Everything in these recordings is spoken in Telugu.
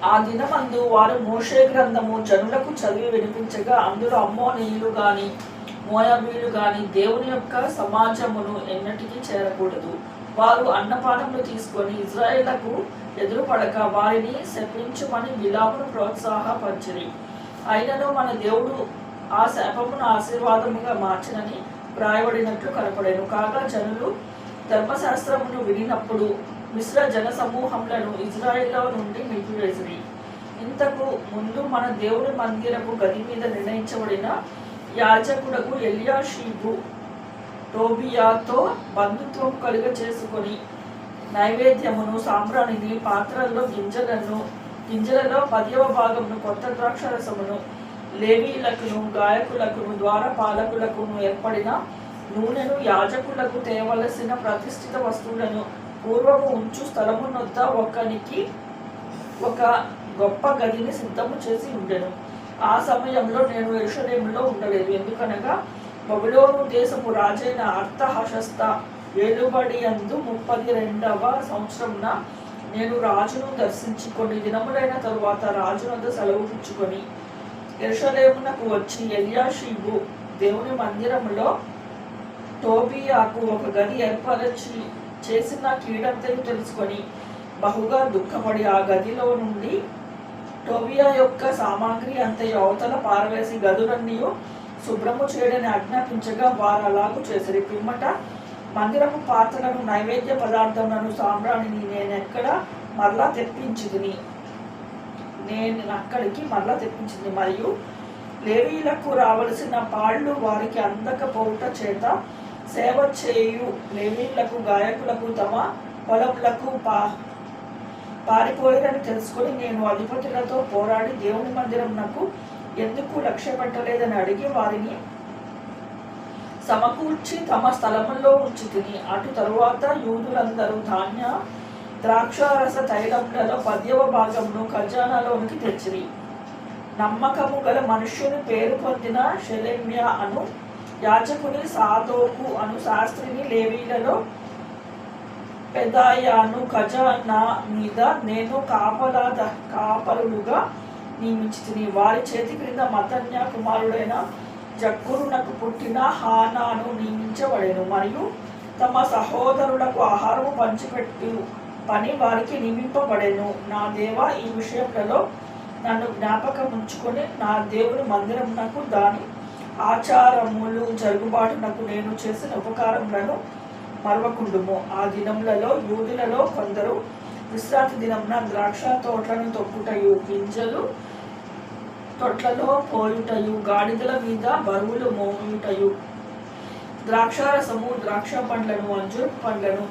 ఆ దినమందు వారు మోషే గ్రంథము జనులకు చదివి వినిపించగా అందులో అమ్మోనీయులు గాని మోయాబీలు గాని దేవుని యొక్క సమాజమును ఎన్నటికీ చేరకూడదు. వారు అన్నపానములు తీసుకొని ఇజ్రాయేళ్లకు ఎదురుపడక వారిని శపించుమని బిలామును ప్రోత్సాహపరిచిరి. అయినను మన దేవుడు ఆ శాపమును ఆశీర్వాదముగా మార్చినని వ్రాయబడినట్లు కనపడెను. కాగా జనులు ధర్మశాస్త్రమును వినినప్పుడు మిశ్ర జన సమూహములను ఇజ్రాయేల్లో నుండి నిలిపివేసిరి. ఇంతకు ముందు మన దేవుని మందిరపు గది మీద నిర్ణయించబడిన యాజకుడకు ఎల్యాషీబు టోబియాతో బంధుత్వం కలుగ చేసుకొని నైవేద్యమును సాంబ్రాణిని పాత్రల్లో గింజలలో 10వ భాగమును కొత్త ద్రాక్షరసమును లేవీలకును గాయకులకును ద్వారపాలకులకును ఏర్పడిన నూనెను యాజకులకు తేవలసిన ప్రతిష్ఠిత వస్తువులను పూర్వము ఉంచు స్థలమునొద్ద ఒకనికి ఒక గొప్ప గదిని సిద్ధము చేసి ఉండెను. ఆ సమయంలో నేను యెరూషలేములో ఉండలేదు. ఎందుకనగా బబులోను దేశపు రాజైన అర్తహషస్త ఏలుబడి యందు 32వ సంవత్సరమున నేను రాజును దర్శించి కొన్ని దినములైన తరువాత రాజునొద్ద సెలవు పుచ్చుకొని యెరూషలేమునకు వచ్చి ఎల్యాషీబు దేవుని మందిరములో టోబియాకు ఒక గది ఏర్పరచి చేసిన కీడంతయు తెలుసుకొని బహుగా దుఃఖపడి ఆ గదిలో నుండి టోబియా యొక్క సామాగ్రి అంతయు అవతల పారవేసి గదులన్నీ శుభ్రము చేయడని ఆజ్ఞాపించగా వారు అలాగూ చేసిరి. పిమ్మట మందిరపు పాత్రలను నైవేద్య పదార్థములను సాంబ్రాణిని నేను అక్కడికి మరలా తెప్పించింది మరియు లేవీలకు రావలసిన పాళ్ళు వారికి అందకపోవుట చేత సేవ చేయు లేవీలకు గాయకులకు తమ పొలములకు పారిపోయిరని తెలుసుకొని నేను అధిపతులతో పోరాడి దేవుని మందిరమునకు ఎందుకు లక్ష్య పెట్టలేదని అడిగి వారిని సమకూర్చి తమ స్థలములో ఉంచి తిని అటు తరువాత యూదులందరూ ధాన్య ద్రాక్షారస తైలములలో 10వ భాగమును ఖజానాలోనికి తెచ్చిరి. నమ్మకము గల మనుష్యుని పేరు పొందిన షెలెమ్యా అను యాజకుని సాదోకు అను శాస్త్రిని లేవీలలో పెదాయాను ఖజానా మీద నేను కాపరులుగా నియమించితిని. వారి చేతి క్రింద మతన్య కుమారుడైన జక్కూరునకు పుట్టిన హానాను నియమించబడెను. మరియు తమ సహోదరులకు ఆహారము పంచిపెట్టు పని వారికి నియమింపబడెను. నా దేవా, ఈ విషయములలో నన్ను జ్ఞాపకం ఉంచుకొని నా దేవుని మందిరమునకు దాని ఆచారములు జరుగుబాటునకు నేను చేసిన ఉపకారములను మరవకుండుము. ఆ దినములలో యూదులలో కొందరు విశ్రాంతి దినమున ద్రాక్ష తోటలను తొక్కుటయు గింజలు తొట్లలో పోయుటయు గాడిదల మీద బరువులు మోయుటయు ద్రాక్షారసము ద్రాక్ష పండ్లను అంజూరపు పండ్లను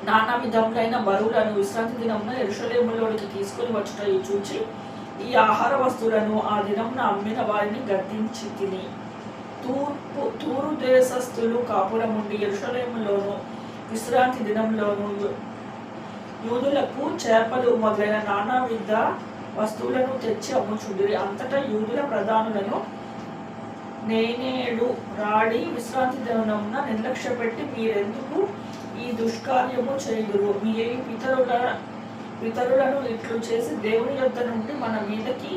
నానా విధములైన బరువులను విశ్రాంతి దినమున యెరూషలేములోనికి తీసుకుని వచ్చుటయు చూచి ఈ ఆహార వస్తువులను ఆ దినమున అమ్మిన వారిని గద్దించి తిని తూరు దేశస్థులు కాపురముండి యెరూషలేములోను విశ్రాంతి దినంలోను యూదులకు చేపలు మొదలైన నానా విధ వస్తువులను తెచ్చి అమ్ముచుండిరి. అంతటా యూదుల ప్రధానులను నేనేడు రాడి విశ్రాంతి దినమున నిర్లక్ష్య పెట్టి మీరెందుకు ఈ దుష్కార్యము చేయుదురు? మీ పితరులను ఇట్లు చేసి దేవుని యొద్ద నుండి మన మీదకి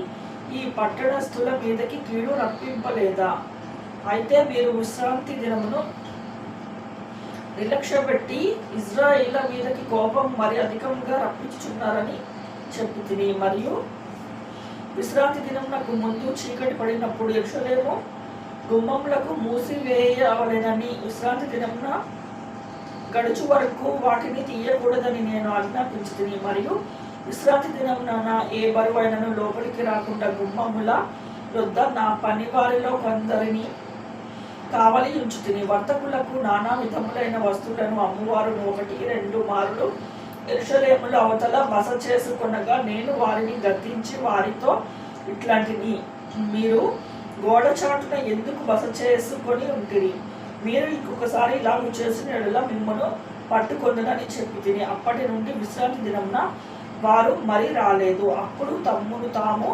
ఈ పట్టణస్థుల మీదకి కీడు రప్పింపలేదా? అయితే మీరు విశ్రాంతి దినమును నిర్లక్ష్య పెట్టి ఇజ్రాయేళ్ల మీదకి కోపం మరి అధికంగా రప్పించుచున్నారని చెప్పి తిని. మరియు విశ్రాంతి దినమునకు ముందు చీకటి పడినప్పుడు యెరూషలేము గుమ్మములకు మూసివేయవలెనని విశ్రాంతి దినమున గడుచు వరకు వాటిని తీయకూడదని నేను ఆజ్ఞాపించి తిని. మరియు విశ్రాంతి దినమున ఏ బరువైనను లోపలికి రాకుండా గుమ్మముల యొద్ద నా పని వారిలో కొందరిని కావలి ఉంచుతిని. వర్తకులకు నానా విధములైన వస్తువులను అమ్మువారు 1-2 మారులు యెరూషలేములో అవతల బస చేసుకొనగా నేను వారిని గద్దించి వారితో ఇట్లాంటిని మీరు గోడ చాటున ఎందుకు బస చేసుకొని ఉంటిరి? మీరు ఇంకొకసారి ఇలాగ చేసిన ఎడల మిమ్మను పట్టుకొందునని చెప్పి తిని. అప్పటి నుండి విశ్రాంతి దినమున వారు మరి రాలేదు. అప్పుడు తమ్మును తాము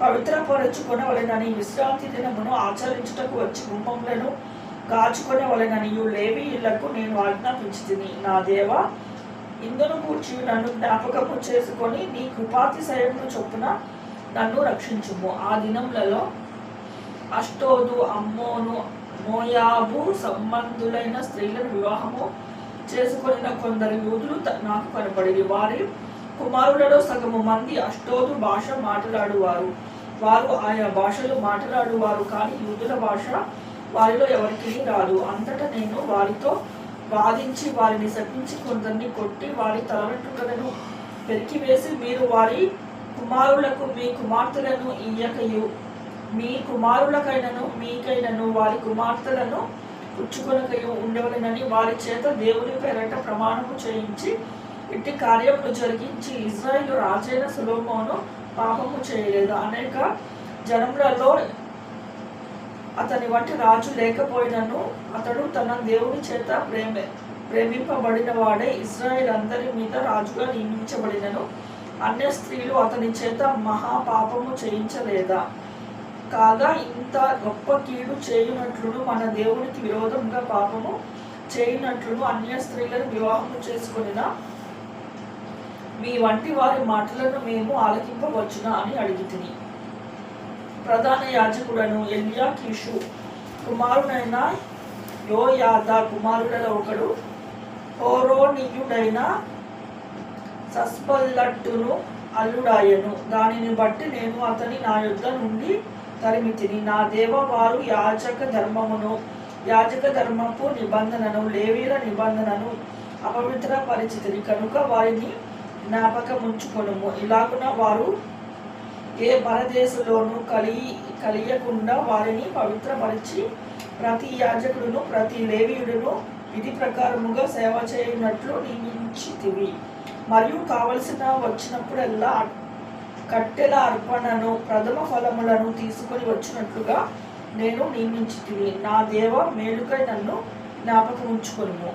పవిత్రపరచుకొనవలెనని విశ్రాంతి దినమును ఆచరించుటకు వచ్చి గుమ్మములను కాచుకొనవలెననియు లేవీయులకు నేను ఆజ్ఞాపించి తిని. నా దేవా, ఇందును గూర్చి నన్ను జ్ఞాపకము చేసుకొని నీ కృపాతిశయమును చొప్పున నన్ను రక్షించుము. ఆ దినములలో అష్టోదు, అమ్మోను, మోయాబు సంబంధులైన స్త్రీలను వివాహము చేసుకొనిన కొందరు యూదులు నాకు కనపడి వారి కుమారులలో సగము మంది అష్టోదు భాష మాట్లాడువారు. వారు ఆయా భాషలు మాట్లాడువారు, కానీ యూదుల భాష వారిలో ఎవరికి రాదు. అంతటా నేను వారితో వాదించి వారిని శపించి కొందరిని కొట్టి వారి తల వెంట్రుకలను పెరికివేసి, మీరు వారి కుమారులకు మీ కుమార్తెలను ఇయ్యకయు, మీ కుమారులకైనను మీకైనను వారి కుమార్తెలను పుచ్చుకొనకయు ఉండవలెనని వారి చేత దేవుని పేరట ప్రమాణము చేయించి ఇట్టి కార్యములు జరిగించి, ఇజ్రాయేలు రాజైన సొలొమోను పాపము చేయలేదు. అనేక జనములలో అతని వంటి రాజు లేకపోయినను అతడు తన దేవుని చేత ప్రేమింపబడిన వాడే ఇజ్రాయేల్ అందరి మీద రాజుగా నియమించబడినను అన్య స్త్రీలు అతని చేత మహాపాపము చేయించలేదా? కాగా ఇంత గొప్ప కీడు చేయునట్లును మన దేవునికి విరోధంగా పాపము చేయునట్లును అన్య స్త్రీలను వివాహము చేసుకొనిన మీ వంటి వారి మాటలను మేము ఆలకింపవచ్చునా అని అడిగితిని. ప్రధాన యాజకుడను ఎల్యాకీషు కుమారుడైన యోయాదా కుమారులలో ఒకడు హోరోనీయుడైన సస్పల్లట్టును అల్లుడాయను. దానిని బట్టి నేను అతని నా యొద్ద నుండి తరిమితిని. నా దేవ, వారు యాజక ధర్మపు నిబంధనను, లేవీల నిబంధనను అపవిత్ర పరిచితిని కనుక వారిని జ్ఞాపకముంచుకొనుము. ఇలాగున వారు ఏ పరదేశంలోనూ కలియకుండా వారిని పవిత్రపరిచి ప్రతి యాజకుడును ప్రతి లేవీయుడును విధి ప్రకారముగా సేవ చేయనట్లు నియమించితివి. మరియు కావలసిన వచ్చినప్పుడల్లా కట్టెల అర్పణను ప్రథమ ఫలములను తీసుకొని వచ్చినట్లుగా నేను నియమించితిని. నా దేవ, మేలుకై నన్ను జ్ఞాపకముంచుకొనుము.